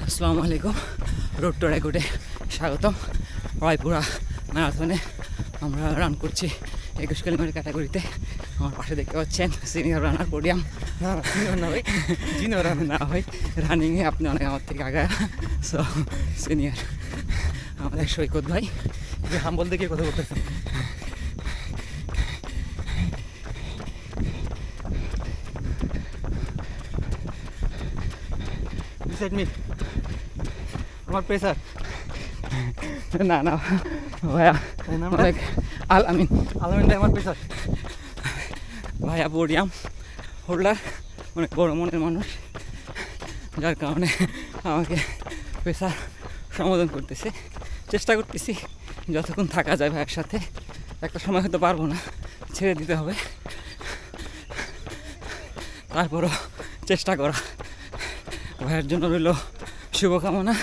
আসসালামু আলাইকুম। Road two রেকর্ডে স্বাগতম। রায়পুরা ম্যারাথনে আমরা রান করছি 21 কিলোমিটার ক্যাটাগরিতে। আমার পাশে দেখতে পাচ্ছেন সিনিয়র রানার পোডিয়াম। সিনিয়র না ভাই, জিনিয়র রানার। না ভাই, রানিংয়ে আপনি অনেক আমার থেকে আগে, সো সিনিয়র আমাদের সৈকত ভাই। যে হাম্বল দেখে কথা বলতেছেন। Beside me, আমার পেসার। না না ভাইয়া, এই নামটা? অনেক আমিন আলামিন ভাই আমার পেসার। ভাইয়া পোডিয়াম হোল্ডার, অনেক বড় মনের মানুষ, যার কারণে আমাকে পেশা সম্বোধন করতেছে। চেষ্টা করতেছি যতক্ষণ থাকা যায় ভাইয়ের সাথে। একটা সময় হয়তো পারবো না, ছেড়ে দিতে হবে, তারপরও চেষ্টা করা। ভাইয়ের জন্য রইল শুভকামনা।